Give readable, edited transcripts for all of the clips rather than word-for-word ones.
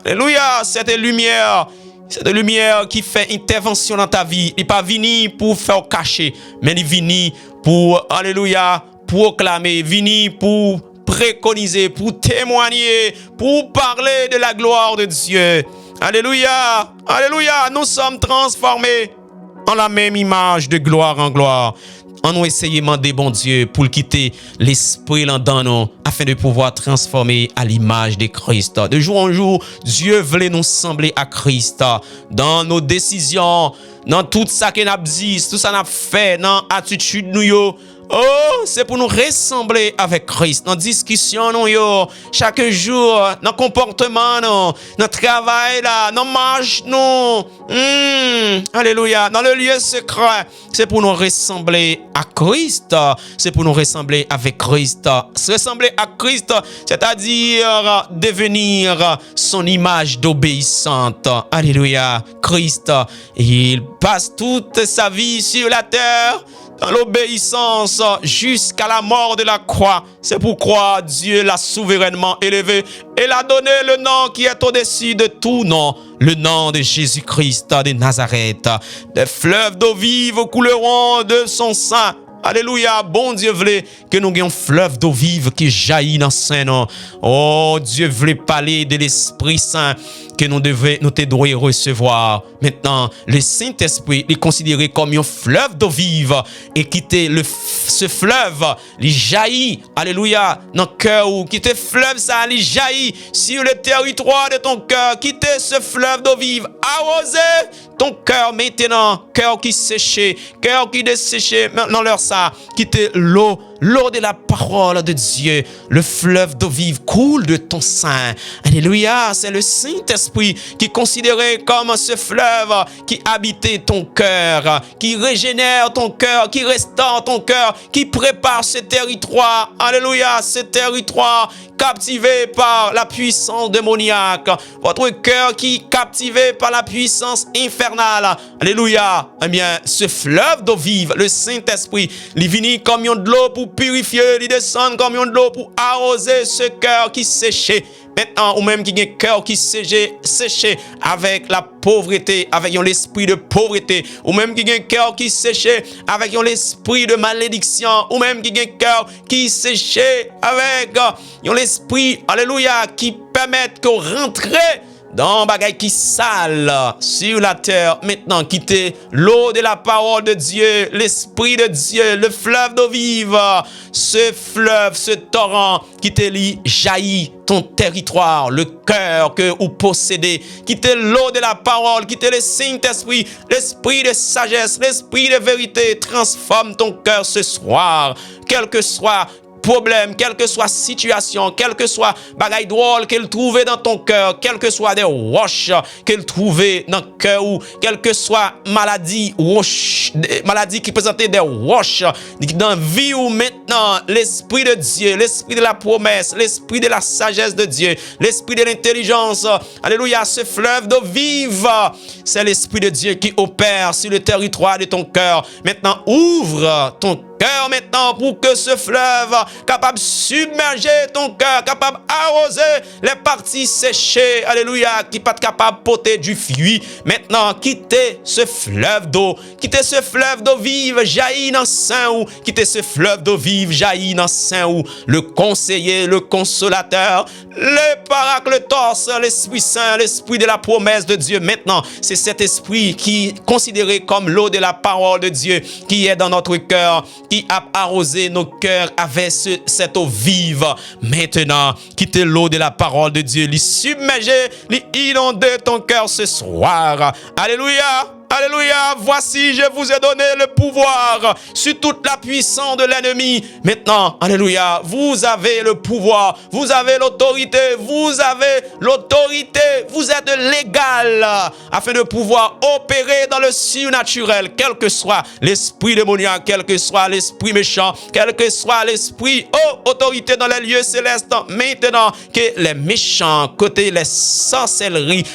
Alléluia, cette lumière qui fait intervention dans ta vie, il n'est pas venu pour faire cacher, mais il est venu pour, alléluia, proclamer, venu pour préconiser, pour témoigner, pour parler de la gloire de Dieu. Alléluia, alléluia, nous sommes transformés en la même image de gloire en gloire. On nous essaye de demander, bon Dieu, pour quitter l'esprit là dans nous, afin de pouvoir transformer à l'image de Christ. De jour en jour, Dieu voulait nous sembler à Christ dans nos décisions, dans tout ça qu'on a dit, tout ça qu'on a fait, dans l'attitude nous. Oh, c'est pour nous ressembler avec Christ. Dans la discussion, nous, chaque jour, dans le comportement, dans le travail, dans la marche, alléluia. Dans le lieu secret, c'est pour nous ressembler à Christ. C'est pour nous ressembler avec Christ. Ressembler à Christ, c'est-à-dire devenir son image d'obéissante. Alléluia. Christ, il passe toute sa vie sur la terre dans l'obéissance jusqu'à la mort de la croix. C'est pourquoi Dieu l'a souverainement élevé et l'a donné le nom qui est au-dessus de tout nom, le nom de Jésus-Christ de Nazareth. Des fleuves d'eau vive couleront de son sein. Alléluia, bon Dieu voulait que nous ayons un fleuve d'eau vive qui jaillit dans Saint nom. Oh, Dieu voulait parler de l'Esprit Saint que nous devons recevoir. Maintenant, le Saint-Esprit est considéré comme un fleuve d'eau vive et quitter ce fleuve, il jaillit, alléluia, dans le cœur ou quitter fleuve ça, il jaillit sur le territoire de ton cœur, quitter ce fleuve d'eau vive, arroser ton cœur maintenant, cœur qui séché, cœur qui desséché, maintenant leur ça, quitter l'eau de la parole de Dieu, le fleuve d'eau vive coule de ton sein. Alléluia, c'est le Saint-Esprit qui est considéré comme ce fleuve qui habitait ton cœur, qui régénère ton cœur, qui restaure ton cœur, qui prépare ce territoire. Alléluia, ce territoire captivé par la puissance démoniaque. Votre cœur qui est captivé par la puissance infernale. Alléluia. Eh bien, ce fleuve d'eau vive, le Saint-Esprit, il vient comme de l'eau pour purifier, il descend comme de l'eau pour arroser ce cœur qui séché. Maintenant, ou même qui a un cœur qui séché avec la pauvreté, avec l'esprit de pauvreté, ou même qui a un cœur qui séché avec l'esprit de malédiction, ou même qui a un cœur qui séché avec l'esprit, alléluia, qui permet que rentrer dans bagaille qui sale sur la terre. Maintenant, quitter l'eau de la parole de Dieu, l'esprit de Dieu, le fleuve d'eau vive, ce fleuve, ce torrent qui te lit jaillit ton territoire, le cœur que vous possédez. Quittez l'eau de la parole, quittez le Saint-Esprit, l'esprit de sagesse, l'esprit de vérité. Transforme ton cœur ce soir, quel que soit problème, quelle que soit situation, quelle que soit bagaille drôle qu'elle trouvait dans ton cœur, quelle que soit des roches qu'elle trouvait dans le cœur, ou quelle que soit maladie qui présentait des roches dans la vie, ou maintenant l'esprit de Dieu, l'esprit de la promesse, l'esprit de la sagesse de Dieu, l'esprit de l'intelligence, alléluia, ce fleuve d'eau vive, c'est l'esprit de Dieu qui opère sur le territoire de ton cœur. Maintenant, ouvre ton cœur maintenant pour que ce fleuve capable de submerger ton cœur, capable d'arroser les parties séchées, alléluia, qui pas capable de porter du fruit. Maintenant, quittez ce fleuve d'eau vive, jaillit dans Saint ou, quittez ce fleuve d'eau vive, jaillit dans Saint ou, le conseiller, le consolateur, le paracletos, l'Esprit Saint, l'esprit de la promesse de Dieu. Maintenant, c'est cet esprit qui est considéré comme l'eau de la parole de Dieu, qui est dans notre cœur, qui a arrosé nos cœurs avec cette eau vive. Maintenant, quittez l'eau de la parole de Dieu, lui submerger, lui inonder ton cœur ce soir. Alléluia. Alléluia, voici, je vous ai donné le pouvoir sur toute la puissance de l'ennemi. Maintenant, alléluia, vous avez le pouvoir, vous avez l'autorité, vous êtes légal afin de pouvoir opérer dans le surnaturel, quel que soit l'esprit démoniaque, quel que soit l'esprit méchant, quel que soit l'esprit, autorité dans les lieux célestes. Maintenant, que les méchants, côté les sorcelleries,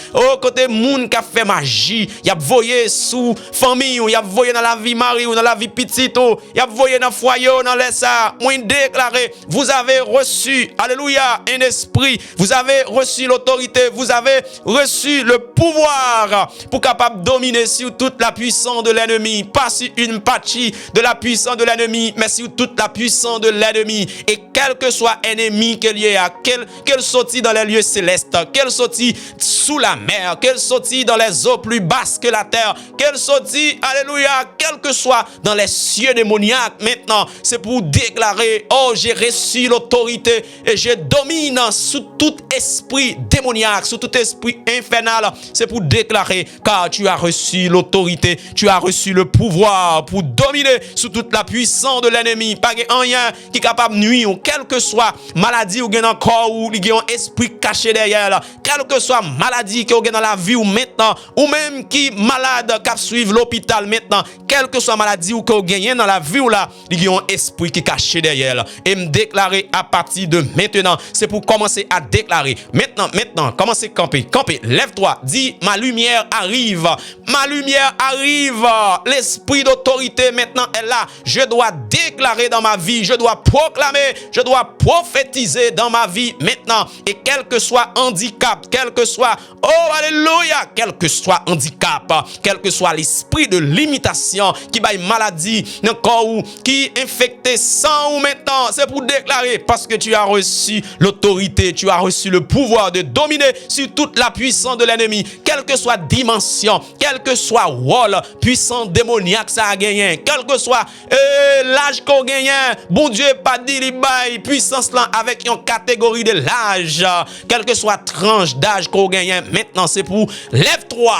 côté moun qui a fait magie, il a voyé voyé sous famille, il a voyé dans la vie mari ou dans la vie petite, il a voyé dans foyer, dans les ça. Moi déclaré, vous avez reçu, alléluia, un esprit, vous avez reçu l'autorité, vous avez reçu le pouvoir pour capable dominer sur toute la puissance de l'ennemi, pas sur une partie de la puissance de l'ennemi, mais sur toute la puissance de l'ennemi. Et quel que soit ennemi qu'il y a, qu'elle sortit dans les lieux célestes, qu'elle sortit sous la mer, qu'elle sortit dans les eaux plus basses que la terre, qu'elle sortit, alléluia, quel que soit dans les cieux démoniaques, maintenant, c'est pour déclarer, oh, j'ai reçu l'autorité et je domine sous tout esprit démoniaque, sous tout esprit infernal. C'est pour déclarer, car tu as reçu l'autorité, tu as reçu le pouvoir pour dominer sous toute la puissance de l'ennemi. Pas rien qui est capable de nuire, quelle que soit maladie ou dans le corps ou un esprit caché derrière, quelle que soit maladie qui est dans la vie ou maintenant, ou même qui malade qui suivre l'hôpital maintenant, quelle que soit maladie ou qui est dans la vie ou là, il y a un esprit qui est caché derrière. Et me déclarer à partir de maintenant, c'est pour commencer à déclarer. Maintenant, commencez à camper. Lève-toi, dis, ma lumière arrive. Ma lumière arrive. L'esprit d'autorité maintenant est là. Je dois déclarer dans ma vie, je dois proclamer, je dois prophétiser dans ma vie maintenant. Et quel que soit handicap, quel que soit, oh alléluia, quel que soit handicap, quel que soit l'esprit de limitation qui baille maladie, encore ou qui infecté sang ou maintenant, c'est pour déclarer parce que tu as reçu l'autorité, tu as reçu le pouvoir de dominer sur toute la puissance de l'ennemi, quelle que soit dimension, quel que soit rôle, puissance démoniaque ça a gagné, quel que soit l'âge qu'on gagne, bon Dieu pas dit il bail puissance là avec une catégorie de l'âge, quelle que soit tranche d'âge qu'on gagne, maintenant c'est pour lève-toi,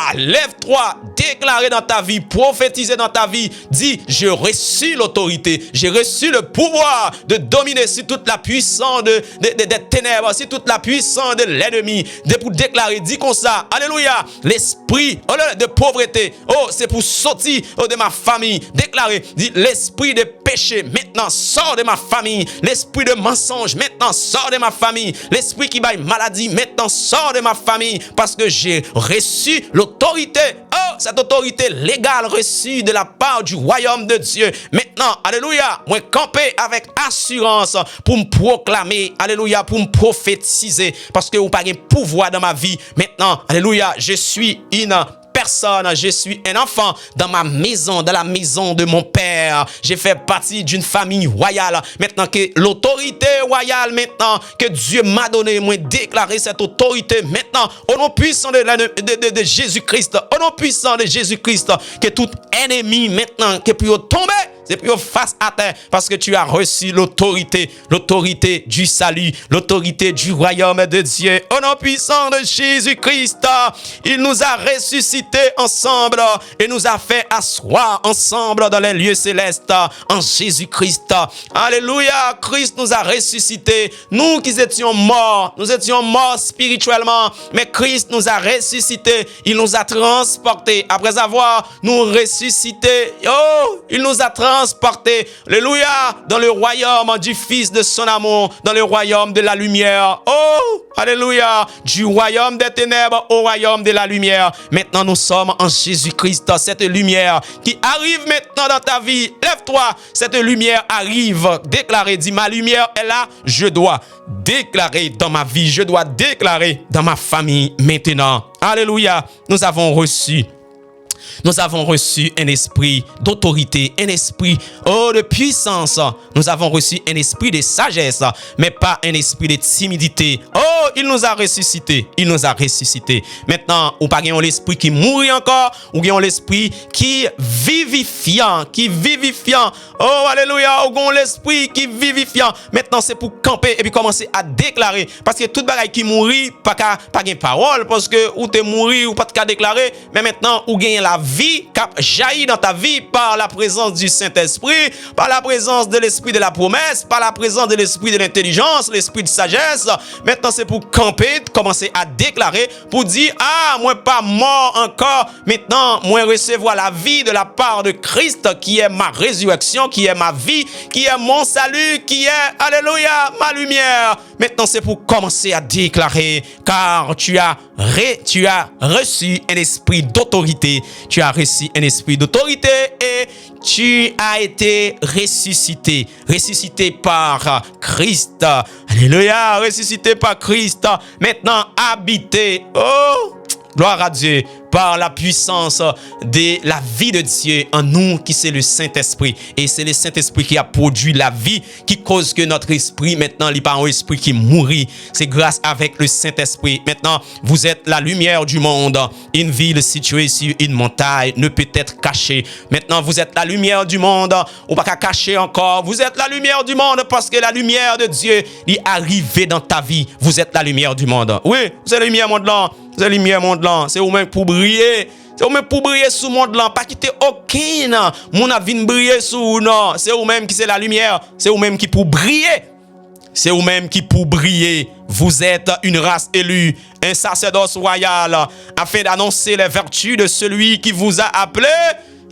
déclarer dans ta vie, prophétiser dans ta vie, dis j'ai reçu l'autorité, j'ai reçu le pouvoir de dominer sur toute la puissance des ténèbres, sur toute la puissance de l'ennemi, pour déclarer, dis comme ça, alléluia, l'esprit de pauvreté, oh c'est pour sortir de ma famille, déclarer, dis l'esprit de péché maintenant sort de ma famille, l'esprit de mensonge maintenant sort de ma famille, l'esprit qui baille maladie maintenant sort de ma famille parce que j'ai reçu l'autorité, oh cette autorité légale reçue de la part du royaume de Dieu. Maintenant, alléluia, moi camper avec assurance pour me proclamer, alléluia, pour me prophétiser parce que vous n'avez pas de pouvoir dans ma vie. Maintenant, alléluia, je suis une personne, je suis un enfant dans ma maison, dans la maison de mon père. J'ai fait partie d'une famille royale. Maintenant que l'autorité royale, maintenant que Dieu m'a donné, moi déclarer cette autorité maintenant au nom puissant de Jésus-Christ, au nom puissant de Jésus-Christ, que tout ennemi maintenant qui peut tomber, c'est pour face à terre parce que tu as reçu l'autorité du salut, l'autorité du royaume de Dieu. Au nom puissant de Jésus-Christ, il nous a ressuscités ensemble et nous a fait asseoir ensemble dans les lieux célestes en Jésus-Christ. Alléluia, Christ nous a ressuscités. Nous qui étions morts, nous étions morts spirituellement, mais Christ nous a ressuscités. Il nous a transportés après avoir nous ressuscités. Oh, il nous a transportés, alléluia, dans le royaume du Fils de son amour, dans le royaume de la lumière. Oh, alléluia, du royaume des ténèbres au royaume de la lumière. Maintenant, nous sommes en Jésus-Christ, cette lumière qui arrive maintenant dans ta vie. Lève-toi, cette lumière arrive. Déclarez, dis, ma lumière est là, je dois déclarer dans ma vie, je dois déclarer dans ma famille maintenant. Alléluia, nous avons reçu un esprit d'autorité, un esprit de puissance. Nous avons reçu un esprit de sagesse, mais pas un esprit de timidité. Oh, il nous a ressuscités. Il nous a ressuscités. Maintenant, ou pas l'esprit qui mourit encore, ou bien l'esprit qui vivifiant, Oh, alléluia, ou l'esprit qui vivifiant. Maintenant, c'est pour camper et puis commencer à déclarer. Parce que toute bagaille qui mourit, pas de parole, parce que ou t'es mouri ou pas de déclarer, mais maintenant, ou gagne la vie qui jaillit dans ta vie par la présence du Saint-Esprit, par la présence de l'esprit de la promesse, par la présence de l'esprit de l'intelligence, l'esprit de sagesse. Maintenant, c'est pour camper, commencer à déclarer, pour dire, ah, moi pas mort encore. Maintenant, moi recevoir la vie de la part de Christ, qui est ma résurrection, qui est ma vie, qui est mon salut, qui est, alléluia, ma lumière. Maintenant, c'est pour commencer à déclarer, car tu as reçu un esprit d'autorité, tu as reçu un esprit d'autorité et tu as été ressuscité. Ressuscité par Christ. Alléluia, ressuscité par Christ. Maintenant, habité. Oh, gloire à Dieu, par la puissance de la vie de Dieu en nous, qui c'est le Saint-Esprit. Et c'est le Saint-Esprit qui a produit la vie, qui cause que notre esprit, maintenant, il n'est pas un esprit qui mourit. C'est grâce avec le Saint-Esprit. Maintenant, vous êtes la lumière du monde. Une ville située sur une montagne ne peut être cachée. Maintenant, vous êtes la lumière du monde. On ne va pas cacher encore. Vous êtes la lumière du monde parce que la lumière de Dieu est arrivée dans ta vie. Vous êtes la lumière du monde. Oui, vous êtes la lumière du monde là. Vous êtes la lumière du monde là. C'est vous-même pour briller. C'est vous-même pour briller sous le monde là. Pas quitter aucun. Mon avis briller sous non. C'est vous-même qui c'est la lumière. C'est vous-même qui pour briller. C'est vous-même qui pour briller. Vous êtes une race élue, un sacerdoce royal, afin d'annoncer les vertus de celui qui vous a appelé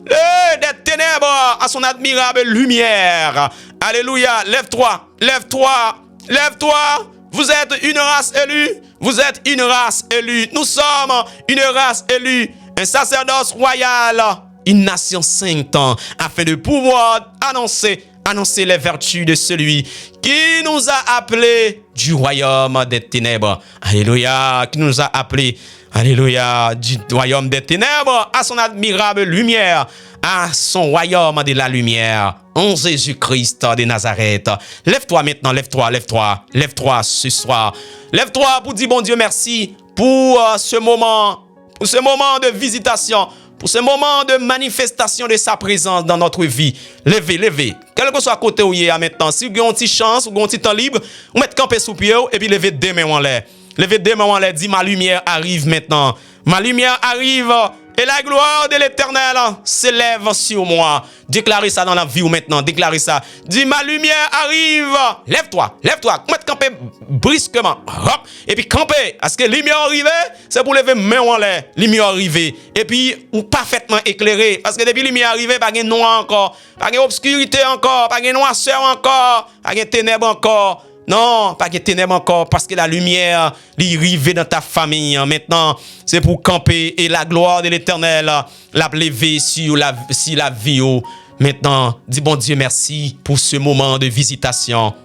des ténèbres à son admirable lumière. Alléluia. Lève-toi, lève-toi, lève-toi. Vous êtes une race élue. Vous êtes une race élue. Nous sommes une race élue, un sacerdoce royal, une nation sainte, afin de pouvoir annoncer les vertus de celui qui nous a appelés du royaume des ténèbres. Alléluia, qui nous a appelés, alléluia, du royaume des ténèbres à son admirable lumière, à son royaume de la lumière, en Jésus-Christ de Nazareth. Lève-toi maintenant, lève-toi, lève-toi, lève-toi ce soir. Lève-toi pour dire, bon Dieu, merci pour ce moment de visitation, pour ce moment de manifestation de sa présence dans notre vie. Levez, levez. Quel que soit à côté où il y a maintenant, si vous avez une petite chance, ou un petit temps libre, vous mettez camper sous pied et puis levez deux mains en l'air. Levez deux mains en l'air, dit ma lumière arrive maintenant. Ma lumière arrive et la gloire de l'Éternel s'élève sur moi. Déclarez ça dans la vie ou maintenant, déclarez ça. Dis ma lumière arrive. Lève-toi, lève-toi. Mettez camper brusquement. Hop. Et puis camper. Parce que lumière arrivée, c'est pour lever main en l'air. Lumière arrivée. Et puis, ou parfaitement éclairé. Parce que depuis lumière arrivée, pas de noir encore. Pas de obscurité encore. Pas de noirceur encore. Pas de ténèbres encore. Non, pas de ténèbres encore, parce que la lumière est arrivée dans ta famille. Maintenant, c'est pour camper et la gloire de l'Éternel l'a levé sur la vie. Maintenant, dis bon Dieu merci pour ce moment de visitation.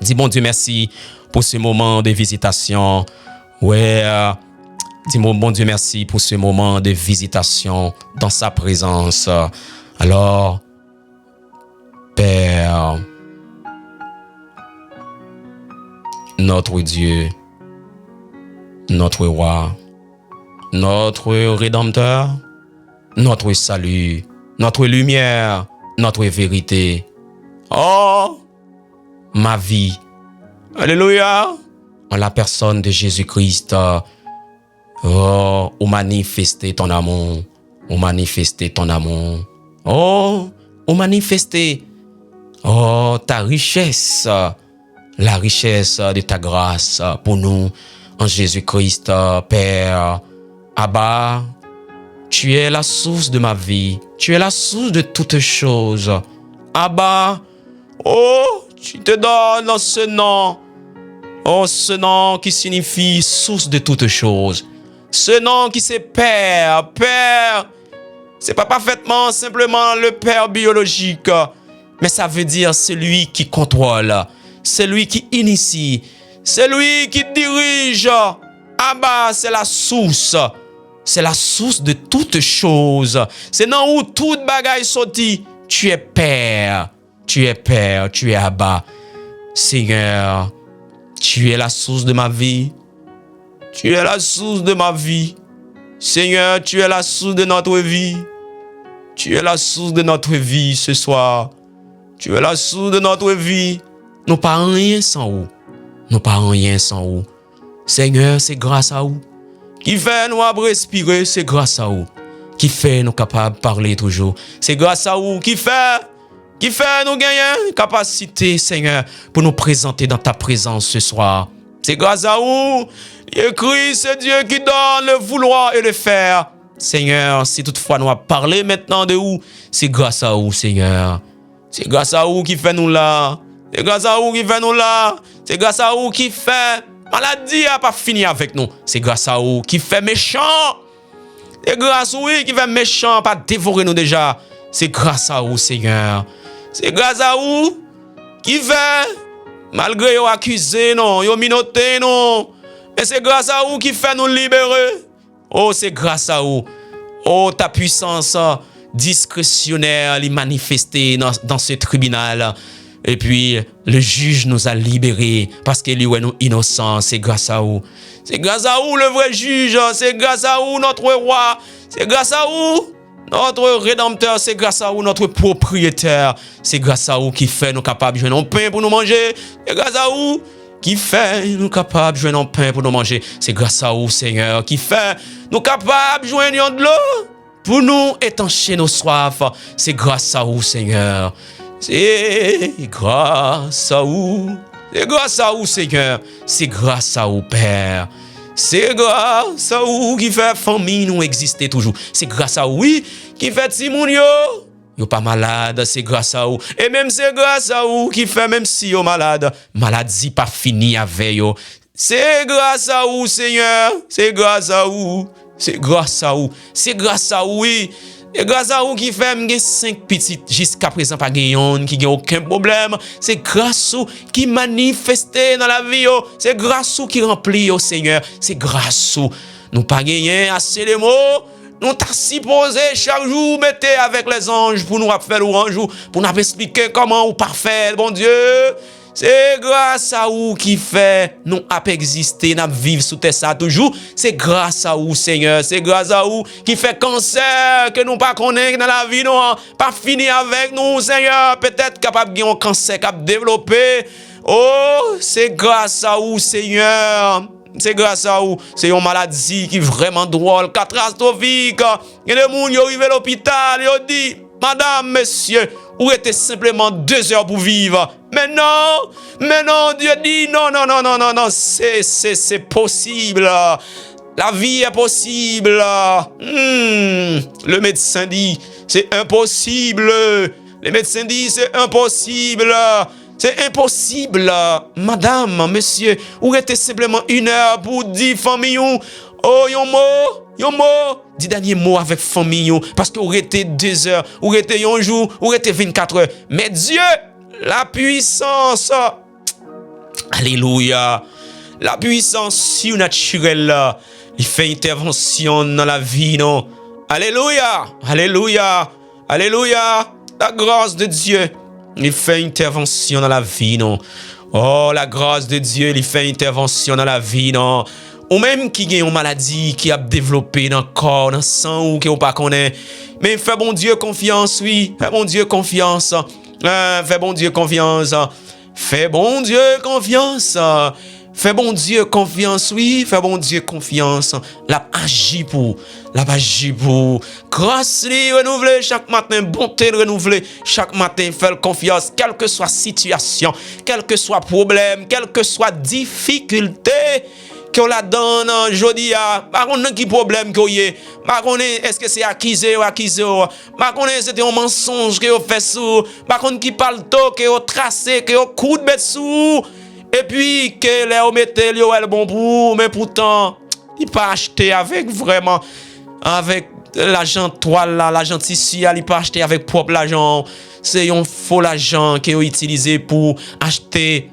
Dis bon Dieu merci pour ce moment de visitation. Ouais, dis bon Dieu merci pour ce moment de visitation dans sa présence. Alors, Père, notre Dieu, notre roi, notre rédempteur, notre salut, notre lumière, notre vérité. Oh, ma vie. Alléluia. En la personne de Jésus-Christ. Oh, ou manifester ton amour. Ou manifester ton amour. Oh, ou manifester. Oh, ta richesse. La richesse de ta grâce pour nous en Jésus-Christ, Père. Abba, tu es la source de ma vie. Tu es la source de toutes choses. Abba, oh, tu te donnes ce nom. Oh, ce nom qui signifie source de toutes choses. Ce nom qui c'est Père. Père, c'est pas parfaitement simplement le Père biologique, mais ça veut dire celui qui contrôle. C'est lui qui initie. C'est lui qui dirige. Abba, c'est la source. C'est la source de toutes choses. C'est dans où toute bagaille sortit. Tu es Père. Tu es Père. Tu es Abba. Seigneur, tu es la source de ma vie. Tu es la source de ma vie. Seigneur, tu es la source de notre vie. Tu es la source de notre vie ce soir. Tu es la source de notre vie. Nous pas rien sans vous. Nous pas rien sans vous. Seigneur, c'est grâce à vous. Qui fait nous respirer, c'est grâce à vous. Qui fait nous capables de parler toujours. C'est grâce à vous. Qui fait nous gagner capacité, Seigneur, pour nous présenter dans ta présence ce soir. C'est grâce à vous. Il écrit, c'est Dieu qui donne le vouloir et le faire. Seigneur, si toutefois nous avons parlé maintenant de vous, c'est grâce à vous, Seigneur. C'est grâce à vous qui fait nous là. C'est grâce à vous qui fait nous là. C'est grâce à vous qui fait maladie n'a pas fini avec nous. C'est grâce à vous qui fait méchant. C'est grâce oui qui fait méchant pas dévorer nous déjà. C'est grâce à vous, Seigneur. C'est grâce à vous qui fait, malgré vous accusé, non, vous minoté, non. Mais c'est grâce à vous qui fait nous libérer. Oh, c'est grâce à vous. Oh, ta puissance discrétionnaire est manifestée dans ce tribunal. Et puis, le juge nous a libérés parce qu'il est nous innocents. C'est grâce à vous. C'est grâce à vous, le vrai juge. C'est grâce à vous, notre roi. C'est grâce à vous, notre rédempteur. C'est grâce à vous, notre propriétaire. C'est grâce à vous qui fait nous capables de jouer nos pain pour nous manger. C'est grâce à vous qui fait nous capables de jouer nos pain pour nous manger. C'est grâce à vous, Seigneur, qui fait nous capables de jouer de l'eau pour nous étancher nos soifs. C'est grâce à vous, Seigneur. C'est grâce à vous. C'est grâce à vous, Seigneur. C'est grâce à vous, Père. C'est grâce à vous qui fait famille nous exister toujours. C'est grâce à vous, oui, qui fait Simon yo pas malade, c'est grâce à vous. Et même c'est grâce à vous qui fait même si yo malade, maladie pas fini avec yo. C'est grâce à vous, Seigneur. C'est grâce à vous. C'est grâce à vous. C'est grâce à vous, oui. Et grâce à vous qui fait m'gè 5 petites jusqu'à présent pas gagnant qui n'a aucun problème. C'est grâce à vous qui manifeste dans la vie. C'est grâce à vous qui remplit au Seigneur. C'est grâce à vous. Nous pas gagné assez de mots. Nous t'a supposé chaque jour mettez avec les anges pour nous faire l'orange pour nous expliquer comment ou parfait bon Dieu. C'est grâce à vous qui fait nous exister, nous vivre sous terre ça toujours. C'est grâce à vous, Seigneur. C'est grâce à vous qui fait cancer que nous pas connaître dans la vie, nous pas fini avec nous, Seigneur. Peut-être capable de un cancer capable développer. Oh, c'est grâce à vous, Seigneur. C'est grâce à vous. C'est une maladie qui est vraiment drôle, catastrophique. Il y a des gens qui arrivent à l'hôpital, ils disent, Madame, Monsieur, ou était simplement 2 heures pour vivre. Mais non, Dieu dit non, c'est possible. La vie est possible. Le médecin dit, c'est impossible. Les médecins disent, c'est impossible. C'est impossible. Madame, monsieur, ou était simplement 1 heure pour dire famille, oh, yon mot, dit dernier mot avec famille, parce que aurait été 2 heures, aurait été 1 jour, aurait été 24 heures. Mais Dieu, la puissance, alléluia, la puissance surnaturelle, il fait intervention dans la vie, non? Alléluia, alléluia, alléluia, la grâce de Dieu, il fait intervention dans la vie, non? Oh, la grâce de Dieu, il fait intervention dans la vie, non? Ou même qui a une maladie qui a développé dans le corps, dans le sang ou qui on pas connaît. Mais fais bon Dieu confiance, oui. Fais bon Dieu confiance. Fais bon Dieu confiance. Fais bon Dieu confiance. Fais bon Dieu confiance, oui. Fais bon Dieu confiance. La agit pour. La agit pour. Grâce li renouvelée chaque matin. Bonté renouvelée chaque matin. Fais confiance. Quelle que soit situation, quel que soit problème, quelle que soit difficulté. Que la donne jodi a pas connait qui problème que y pas connait est-ce que c'est accusé ou pas connait c'était un mensonge que fait sous pas connait qui parle to que tracé que coup de bête sous et puis que les mettez yo elle bon pour mais pourtant il pas acheté avec vraiment avec l'argent toile là l'argent tissu il pas acheté avec propre l'argent c'est un faux l'argent qui est utilisé pour acheter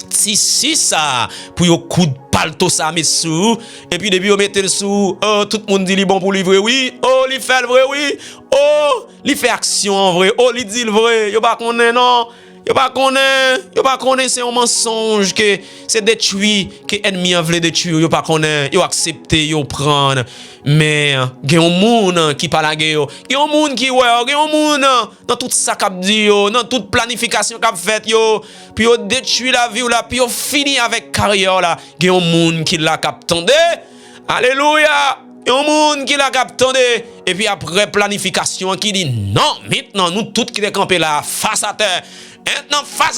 tissu ça pour yo coup de palto ça met sous et puis depuis on mettait le sous oh tout le monde dit li bon pour livrer oui oh li fait le vrai oui oh li fait action en vrai oh li dit le vrai yo pas connaît non yo pas connaît c'est un mensonge que c'est détruit que ennemi en veut détruire yo pas connaît yo accepter yo prendre mais gen un monde qui pas la guerre gen un monde qui ouais gen un monde dans tout ça qu'a dit yo dans toute planification qu'a fait yo puis yo détruit la vie ou là puis yo fini avec carrière là gen un monde qui l'a captandé alléluia un monde qui l'a captandé et puis après planification qui dit non maintenant nous tous qui est campé là face à terre maintenant face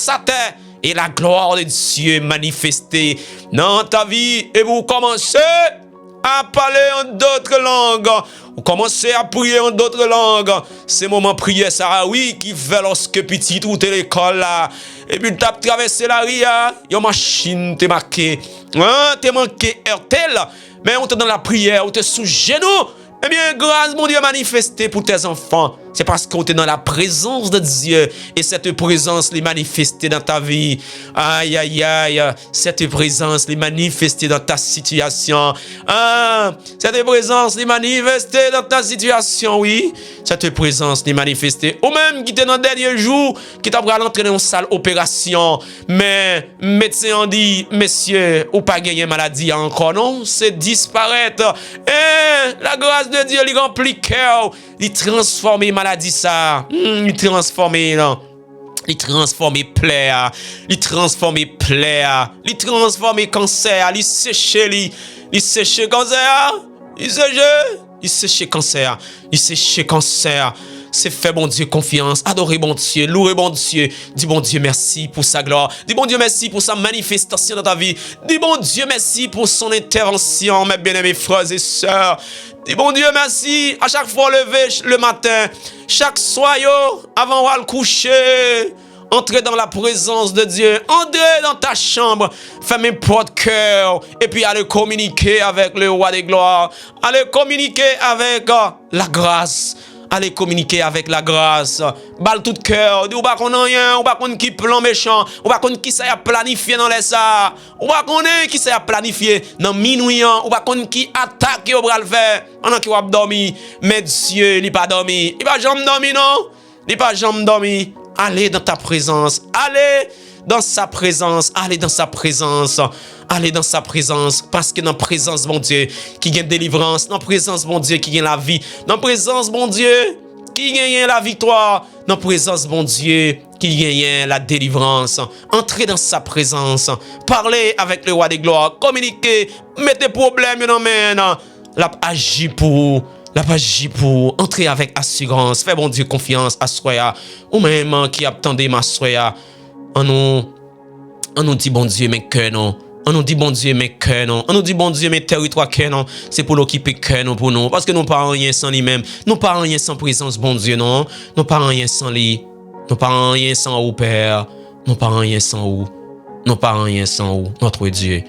à terre et la gloire de Dieu manifestée dans ta vie et vous commencez à parler en d'autres langues. Vous commencez à prier en d'autres langues. C'est moment prier ça, oui, qui fait lorsque petit ou t'es l'école là. Et puis t'as traversé la ria, y'a machine t'es marqué. T'es manqué RTL. mais on te dans la prière, on te sous genou. Eh bien, grâce, mon Dieu, manifestée pour tes enfants. C'est parce qu'on est dans la présence de Dieu. Et cette présence est manifestée dans ta vie. Aïe, aïe, aïe. Cette présence est manifestée dans ta situation. Cette présence est manifestée dans ta situation, oui. Cette présence est manifestée. Ou même qui était dans le dernier jour, qui t'a rentré dans une salle opération. Mais, médecin on dit, messieurs, ou pas gagner maladie encore, non? C'est disparaître. Et la grâce de Dieu, il remplit cœur. Il transforme maladie ça. Il transforme là. Il transforme plaie, il transforme plaie, il transforme cancer, il sèche cancer, il sèche cancer, il sèche cancer. C'est fait, bon Dieu, confiance. Adorez, bon Dieu. Louez, bon Dieu. Dis, bon Dieu, merci pour sa gloire. Dis, bon Dieu, merci pour sa manifestation dans ta vie. Dis, bon Dieu, merci pour son intervention, mes bien-aimés frères et sœurs. Dis, bon Dieu, merci. À chaque fois levé le matin, chaque soir, avant de coucher, entrez dans la présence de Dieu. Entrez dans ta chambre. Fermez porte cœur. Et puis allez communiquer avec le roi des gloires. Allez communiquer avec la grâce. Allez communiquer avec la grâce. Balle tout cœur. Ou pas qu'on a rien. Ou pas qu'on qui plan méchant. Ou pas qu'on qui ça a planifié dans les ça. Ou pas qu'on qui ça a planifié dans minuit. Ou pas qu'on qui attaque au bras le faire. Pendant qu'il va dormir. Mais Dieu, il pas dormi. Il pas jamais dormi, non? Il pas jamais dormi. Allez dans ta présence. Allez dans sa présence. Allez dans sa présence. Allez dans sa présence. Parce que dans la présence, mon Dieu, qui gagne délivrance. Dans la présence, mon Dieu, qui gagne la vie. Dans la présence, mon Dieu, qui gagne la victoire. Dans la présence, mon Dieu, qui gagne la délivrance. Entrez dans sa présence. Parlez avec le roi des gloires. Communiquez. Mettez problèmes dans main. La agit pour. La page pour entrer avec assurance. Fais bon Dieu confiance à soya. Ou même qui attendait ma soya. On nous dit bon Dieu, mais que non. On nous dit bon Dieu, mais que non. On nous dit bon Dieu, mais territoire que non. C'est pour l'occuper que non pour nous. Parce que nous pas rien sans lui-même. Nous pas rien sans présence, bon Dieu, non. Nous pas rien sans lui. Nous pas rien sans vous, Père. Nous pas rien sans vous. Nous pas rien sans vous, notre Dieu.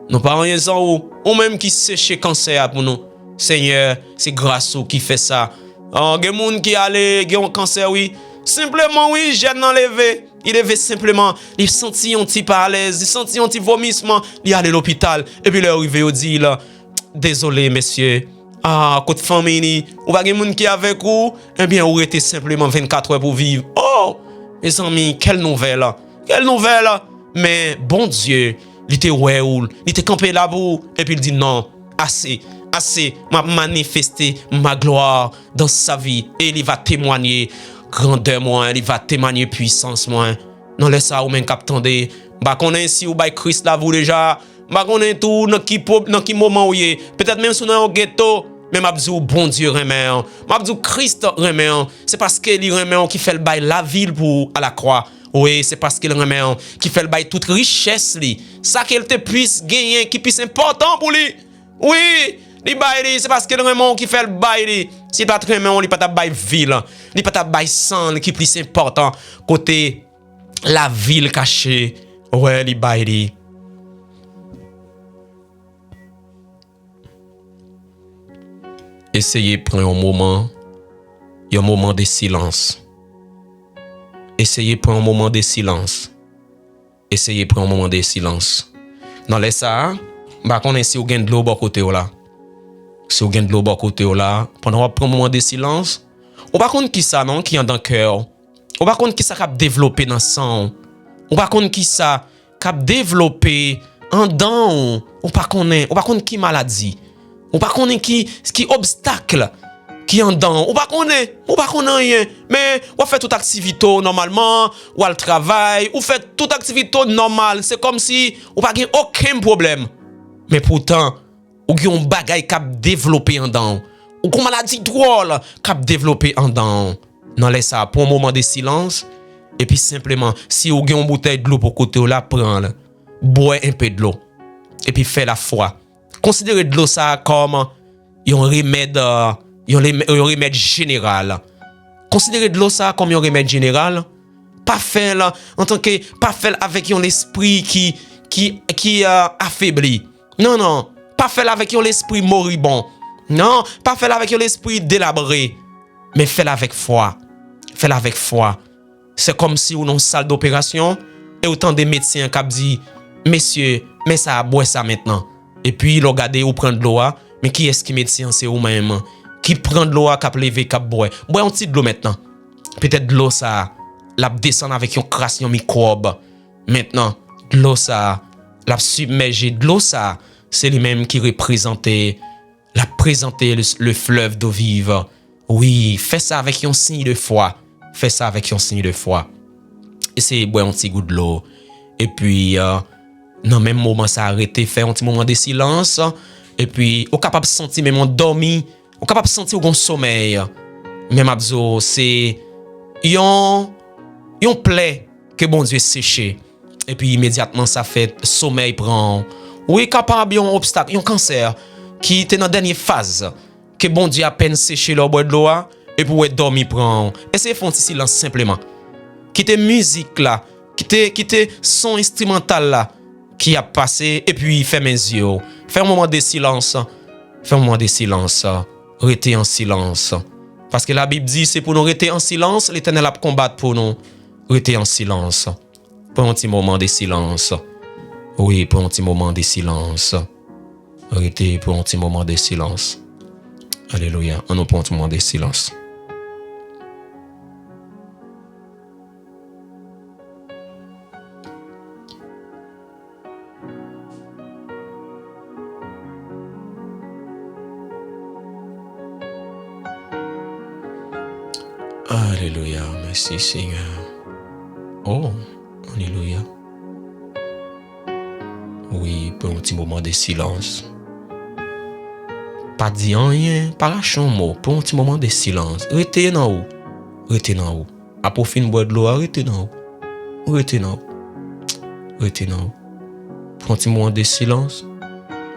Nous pas rien sans vous. Ou même qui sèche cancer pour nous. Seigneur, c'est grâce au qui fait ça. Il y a des gens qui allent, qui ont un cancer, oui. Simplement, oui, j'ai enlevé. Il levé simplement. Il sentit un petit pas à l'aise. Il sentit un petit vomissement. Il allait à l'hôpital. Et puis, il est arrivé, il dit, là, désolé, messieurs. Côté famille, ou pas des gens qui avec vous, eh bien, vous êtes simplement 24 heures pour vivre. Oh, mes amis, quelle nouvelle. Quelle nouvelle. Mais, bon Dieu, il était ouais, il était campé là-bas. Et puis, il dit, non, assez, m'a manifesté ma gloire dans sa vie. Et il va témoigner grandeur moi, il va témoigner puissance moi. Non laisse ça ou même captande. Bah connaît si ou by Christ là vous déjà. Bah connaît tout dans qui moment où est. Peut-être même si dans un ghetto, mais m'a dit bon Dieu remet. M'a dit Christ remet. C'est parce que il remet qui fait le bail la ville pour à la croix. Oui, c'est parce qu'il remet qui fait le bail toute richesse li. Ça qu'elle te puisse gagner qui puisse important pour lui. Oui, li bail c'est parce que le remon qui fait le bail si pas très remon, li pas ta bail ville, li pas ta bail sang qui plus important côté la ville cachée. Ouais, li bail essayez prendre un moment de silence. Essayez prendre un moment de silence. Essayez prendre un moment de silence. Dans les ça, bah qu'on est si vous gagne de l'eau bon côté là. Si vous gagne de l'eau bon côté là, pendant un moment de silence, on pas compte qui ça non qui est dans cœur. On pas compte qui ça cap développer dans sang. On pas compte qui ça cap développer en dedans. On pas compte qui maladie. On pas connaît qui obstacle qui en dedans. On pas connaît rien. Mais on fait toute activité normalement, ou al travail, ou fait toute activité normale, c'est comme si on pas gain aucun problème. Mais pourtant, ou qui ont bagay cap développer en dedans. Ou qu'on maladie drôle cap développer en dedans. Non laisse ça pour un moment de silence et puis simplement si ou gain une bouteille de l'eau pour côté là prends bois un peu de l'eau et puis fais la foi. Considérez de l'eau ça comme un remède général. Considérez de l'eau ça comme un remède général. Pas fait là en tant que pas fait avec un esprit qui affaibli. Non, pas pas faire avec l'esprit moribond. Non, pas faire avec l'esprit délabré. Mais fais-le avec foi. Fais-le avec foi. C'est comme si ou dans une salle d'opération et autant des médecins qui dit messieurs, mais ça a boire ça maintenant. Et puis ils regardent ou prendre de l'eau, mais qui est-ce qui médecin c'est ou même qui prend de l'eau qui lever qui boire. Boire un petit de l'eau maintenant. Peut-être de l'eau ça la descend avec une crasse un microbe. Maintenant, de l'eau ça la submerger de l'eau ça c'est lui-même qui représentait la présenter le fleuve d'eau vive. Oui, fais ça avec un signe de foi. Fais ça avec un signe de foi. Et c'est boire un petit goût de l'eau. Et puis, dans le même moment, ça arrêté, faire un petit moment de silence. Et puis, on est capable de sentir même on dormi. On est capable de sentir un sommeil. Même abso, c'est un plaie que bon Dieu séché. Et puis, immédiatement, ça fait sommeil prend. Oui, capable, un obstacle, un cancer qui était dans la dernière phase. Que bon Dieu a peine séché le bois de l'eau. Et pour dormir prend. Et c'est font silence simplement. Quitter musique là, quitter son instrumental là qui a passé et puis fait mes yeux. Fais un moment de silence. Fais un moment de silence. Restez en silence. Parce que la Bible dit c'est pour nous rester en silence, l'Éternel a combattre pour nous. Restez en silence. Pour un petit moment de silence. Oui, pour un petit moment de silence. Restez pour un petit moment de silence. Alléluia. On nous prend un petit moment de silence. Alléluia, merci Seigneur. Oh, alléluia. Oui, pour un petit moment de silence. Pas dire rien, pas lâcher un mot, pour un petit moment de silence. Restez dans haut. Restez dans haut. Après fin boire de l'eau, restez dans haut. Restez dans haut. Restez dans haut. Pour un petit moment de silence.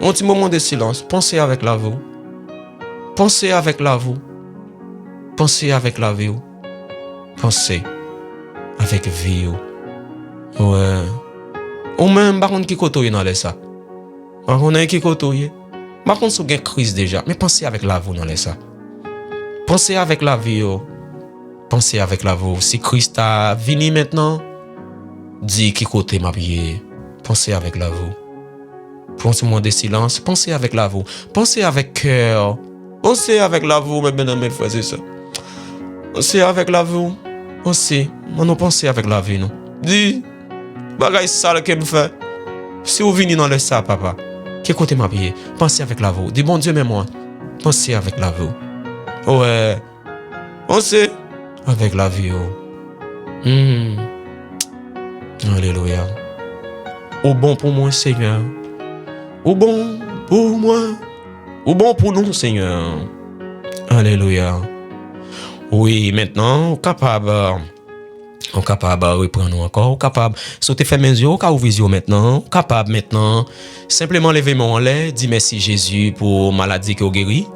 Un petit moment de silence. Pensez avec la vous. Pensez avec la vous. Pensez avec la vie. Pensez avec vie. Ouais. Ou même, par contre, qui côtoie dans les ça. Par contre, qui côtoie. Par contre, si vous avez une crise déjà, mais pensez avec la vie dans les ça. Pensez avec la vie. Pensez avec la vie. Si Christ a venu maintenant, dis qui côté m'a pied. Pensez avec la vie. Pensez-moi de silence. Pensez avec la vie. Pensez avec cœur. Pensez avec la vie, mes bien-aimés frères et sœurs. Pensez avec la vie. Pensez. On pensez avec la vie, non. Dis, bagay sale que me fait. Si vous venez dans le ça, papa, qui côté m'a pied. Pensez avec la vie. Dis, bon Dieu, mais moi. Pensez avec la vie. Ouais. Pensez avec la vie. Alléluia. Ou bon pour moi, Seigneur. Ou bon pour moi. Ou bon pour nous, Seigneur. Alléluia. Oui, maintenant, on est capable de reprendre encore, capable sauter faire mes yeux, ouvrir les yeux maintenant, capable maintenant, simplement lever mon lait, dire merci Jésus pour maladie qui a guéri,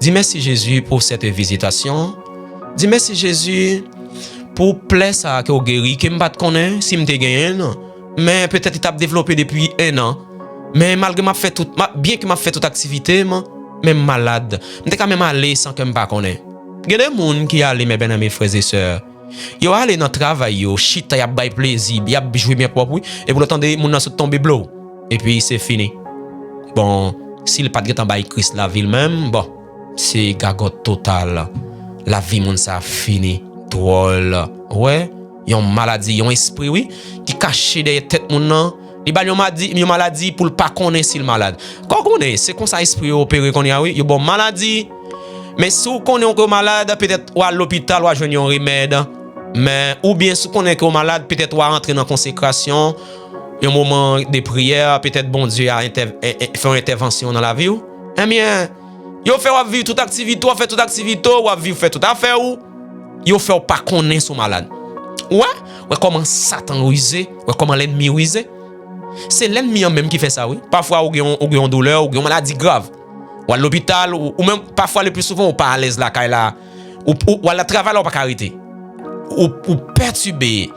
dire merci Jésus pour cette visitation, dire merci Jésus pour plaie ça qui a guéri, qui me bat connaît, si me te gagne, mais peut-être il a développé depuis 1 an, mais malgré m'a fait tout, bien que m'a fait toute activité, même malade, m'te quand même aller sans que me pas connaît. Il y a des gens qui allent, mes bien-aimés frères et sœurs. Ils allent dans le travail, ils chita, ils ont plaisir, ils ont joué bien propre, et pour le temps, les gens sont tombés blow. Et puis, c'est fini. Bon, s'il pas de temps bail Christ la ville même, bon, c'est gagote total. La vie, moun ça fini. Drôle. Ouais, ils ont maladie, ils ont esprit, oui, qui cache derrière tête moun nan. Ils ont maladie pour ne pas connaître s'il malade. Quand on est, c'est comme ça esprit opéré qu'on y a, oui, ils ont maladie. Mais si vous connaissez qu'on est malade, peut-être ou à l'hôpital ou à joindre un remède. Mais ou bien si vous connaissez qu'on est malade, peut-être ou à rentrer dans consécration, un moment de prière, peut-être bon Dieu a fait une intervention dans la vie. Eh bien, vous faites vivre toute activité, vous faites toute activité, vous faites toute affaire, vous faites pas connaître son malade. Ouais, comment Satan rusé, comment l'ennemi rusé. C'est l'ennemi même qui fait ça, oui. Parfois, vous avez une douleur, vous avez une maladie grave. Ou à l'hôpital, ou même parfois le plus souvent, ou pas à l'aise là, ou à la travail, ou pas arrêter. Ou perturbé,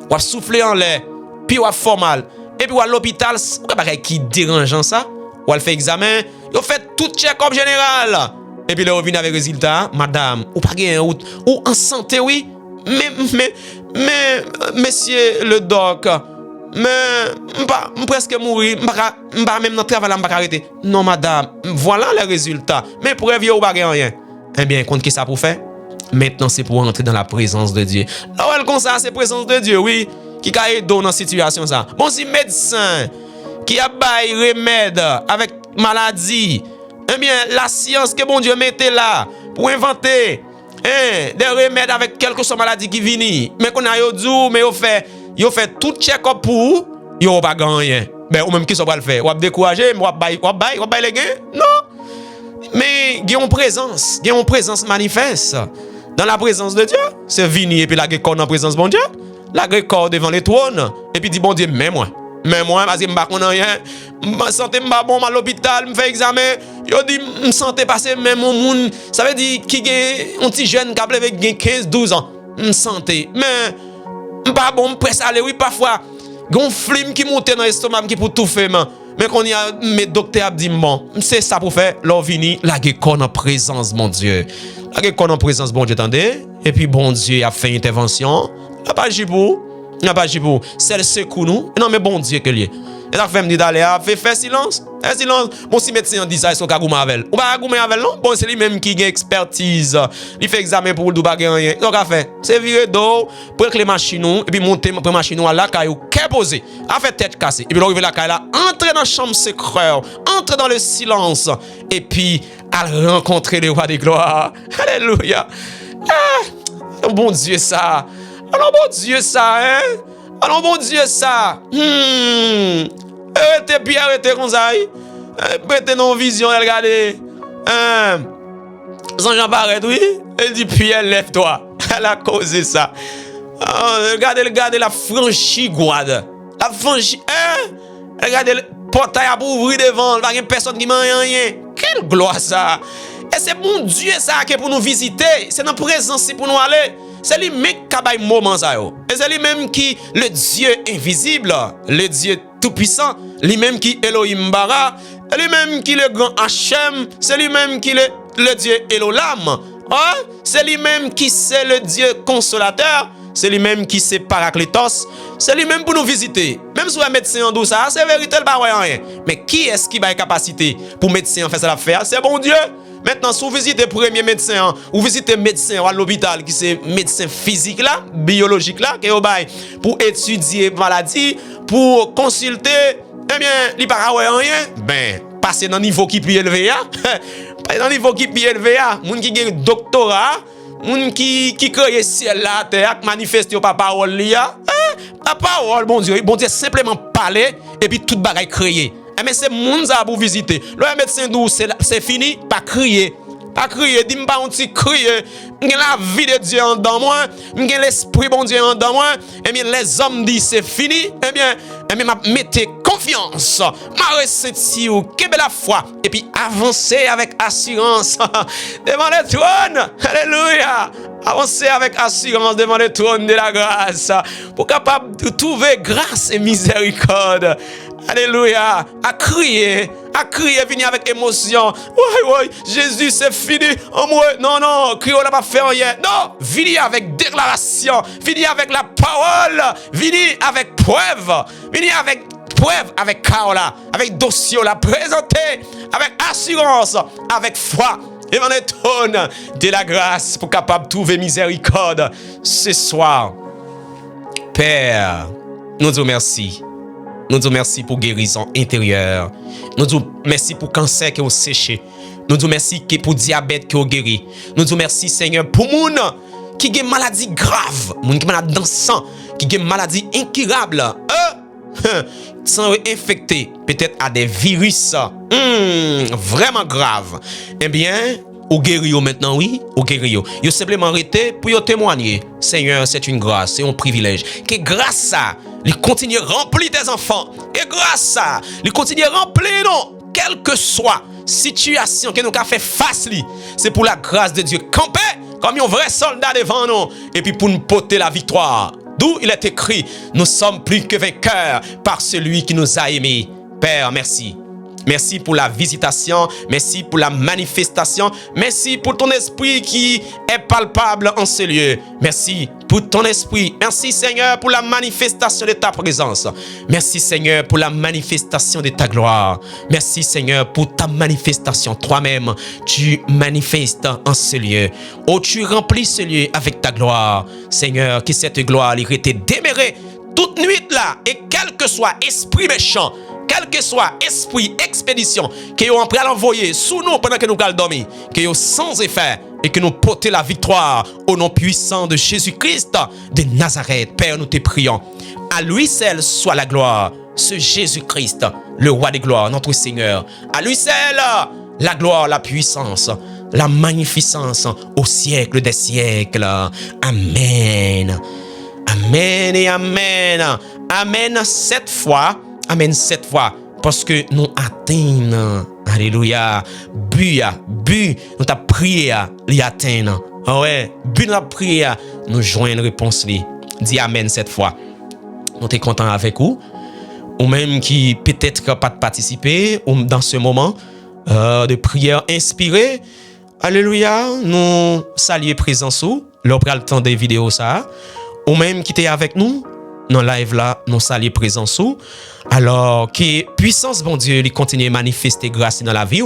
ou à souffler en l'air, puis ou à formal. Et puis ou à l'hôpital, ou à qui dérangeant ça, ou elle fait examen, yo fait tout check-up général. Et puis là, on vient avec résultat, madame, ou pas gain ou en santé, oui. Mais, monsieur le doc, mais, presque mourir, même dans le travail, je pas arrêter. Non, madame, voilà les résultats. Mais preuve, ou pas rien. Eh bien, compte qui ça pour faire? Maintenant, c'est pour entrer dans la présence de Dieu. Là, elle comme ça, c'est la présence de Dieu, oui, qui a aidé dans la situation ça. Bon, si médecin qui a bail remède avec maladie, eh bien, la science que bon Dieu mettait là pour inventer des remèdes avec quelque chose maladie qui vient. Mais qu'on a yo dit, mais yo fait tout check-up pour yo pas gagner. Ben ou même qui ça va le faire, ou décourager, ou bail les gains? Non. Mais il y a une présence manifeste. Dans la présence de Dieu, c'est venir et puis la corps dans la présence de bon Dieu. La corps devant les trônes et puis dit bon Dieu, mais moi parce que je ne sais pas rien, ma santé pas bon à l'hôpital, me fait examen, yo dit me santé passer même mon monde, ça veut dire qui est un petit jeune qui a avec 15-12 ans, me santé mais pas bon presse aller oui parfois gon flim qui monte dans l'estomac qui pour tout faire mais qu'on y a mes docteurs dit bon, c'est ça pour faire l'on vini la corps en présence mon Dieu. La corps en présence bon Dieu attendez et puis bon Dieu a fait intervention, n'a pas jibou. n'a pas jibou, c'est le secours nous. Non mais bon Dieu que lié. Et ça fait me dire d'aller faire silence. Silence. Bon si médecin dit ça, ils sont kagoume avec. Ou pas kagoume avec non. Bon c'est lui même qui a expertise. Il fait examen pour le pas rien. Donc a fait, c'est virer d'eau, prendre les machines et puis monter pour machine à la caillou, qu'est posé. A fait tête cassée. Et puis arriver la caille là, entrer dans la chambre secrète, entrer dans le silence et puis à rencontrer le roi des gloires. Alléluia. Ah, bon Dieu ça. Alors bon Dieu ça, hein? Alors bon Dieu ça. Arrêtez puis arrêtez comme ça. Prêtez nos visions, regardez. Jean Barret, oui. Elle dit Pierre, lève-toi. Elle a causé ça. Regardez la franchie guade. La franchie. Regardez le portail à ouvrir devant. Il n'y a personne qui m'a rien. Quelle gloire ça. Et c'est bon Dieu ça qui est pour nous visiter. C'est notre présence pour nous aller. C'est lui-même qui a moment ça. Et c'est lui-même qui, le Dieu invisible, le Dieu tout-puissant, lui-même qui Elohim Bara, lui-même qui le grand Hachem, c'est lui-même qui le Dieu Elolam. Hein? C'est lui-même qui c'est le Dieu consolateur, c'est lui-même qui c'est Paraclétos, c'est lui-même pour nous visiter. Même si un médecin en douce, c'est vérité, il n'y a rien. Mais qui est-ce qui a la capacité pour médecin en faire ça faire? C'est bon Dieu. Maintenant, si vous visitez premier médecin, ou visitez médecin à l'hôpital, qui c'est médecin physique là, biologique là, qui est pour étudier maladie, pour consulter, eh bien, il n'y a pas rien. Ben, passez dans le niveau qui est plus élevé, passez dans le niveau qui est plus élevé, moun qui a un doctorat, moun qui crée ciel là, terre, manifeste pas parole là, la parole, bon Dieu, simplement parler, et puis toute bagaille créée. Mais c'est moun ça pour visiter. Le médecin d'où c'est fini, pas crier. Pas crier, dis-moi pas un petit crier. J'ai la vie de Dieu en dans moi, j'ai l'esprit bon Dieu en dans moi. Et bien les hommes disent c'est fini. Eh bien mettez confiance, m'a ressenti ou qu'est la foi et puis avancez avec assurance devant le trône. Alléluia. Avancez avec assurance devant le trône de la grâce pour capable de trouver grâce et miséricorde. Alléluia. À crier, venir avec émotion. Oui, Jésus, c'est fini. Oh, moi, non, crier, on n'a pas fait rien. Non, venir avec déclaration, venir avec la parole, venir avec preuve, avec Kaola, avec dossier, la présenter, avec assurance, avec foi. Devant le trône de la grâce pour capable de trouver miséricorde ce soir. Père, nous te remercions. Nous disons merci pour guérison intérieure. Nous disons merci pour cancer qui est séché. Nous disons merci pour diabète qui est guéri. Nous disons merci Seigneur pour moun qui a maladie grave, moun qui malade dans le sang, qui a maladie incurable, sans infecté peut-être à des virus vraiment graves. Eh bien, ou guéri maintenant, oui, ou guéri. Yo simplement arrêté pour yo témoigner. Seigneur, c'est une grâce, c'est un privilège. Que grâce à il continue à remplir tes enfants. Et grâce à ça, il continue à remplir, non, quelle que soit situation que nous avons fait face, c'est pour la grâce de Dieu. Camper comme un vrai soldat devant nous. Et puis pour nous porter la victoire. D'où il est écrit, nous sommes plus que vainqueurs par celui qui nous a aimés. Père, merci. Merci pour la visitation. Merci pour la manifestation. Merci pour ton esprit qui est palpable en ce lieu. Merci pour ton esprit. Merci Seigneur pour la manifestation de ta présence. Merci Seigneur pour la manifestation de ta gloire. Merci Seigneur pour ta manifestation. Toi-même, tu manifestes en ce lieu. Oh, tu remplis ce lieu avec ta gloire. Seigneur, que cette gloire ait été démérée toute nuit là. Et quel que soit esprit méchant, quel que soit esprit expédition que vous avez envoyé sous nous pendant que nous allons dormir, que vous sans effet et que nous portons la victoire au nom puissant de Jésus-Christ de Nazareth. Père, nous te prions. À lui seul soit la gloire, ce Jésus-Christ, le roi des gloires, notre Seigneur. À lui seul la gloire, la puissance, la magnificence au siècle des siècles. Amen. Amen et amen. Amen cette fois. Amen cette fois. Parce que nous atteignons. Alléluia. Bu. Nous t'a prié. L'y atteindre. Ouais. Bu nous t'a prié. Nous joignons réponse. Dis amen cette fois. Nous sommes contents avec vous. Ou même qui peut-être pas participer ou dans ce moment de prière inspirée. Alléluia. Nous saluons présence ou. L'opéra le temps des vidéos ça. Ou même qui était avec nous. Dans live là, nous saluons présence ou. Alors, que puissance, bon Dieu, lui continue à manifester grâce dans la vie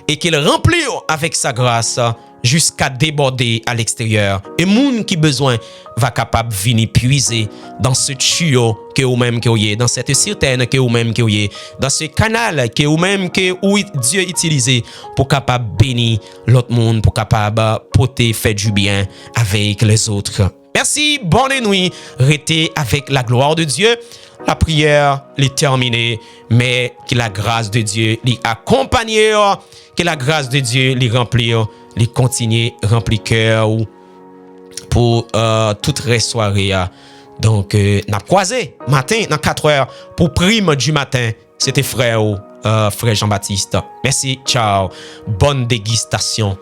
et qu'il remplit avec sa grâce jusqu'à déborder à l'extérieur. Et moun qui besoin va capable venir puiser dans ce tuyau que ou même que vous dans cette citerne que ou même que vous dans ce canal que ou même que Dieu utilisé pour capable bénir l'autre monde, pour capable porter faire du bien avec les autres. Merci, bonne nuit. Restez avec la gloire de Dieu. La prière est terminée, mais que la grâce de Dieu l'y accompagne, que la grâce de Dieu l'y remplit, l'y continue remplir cœur pour toute soirée. Donc, n'a croisé matin dans 4 heures pour prime du matin. C'était frère Jean-Baptiste. Merci, ciao. Bonne dégustation.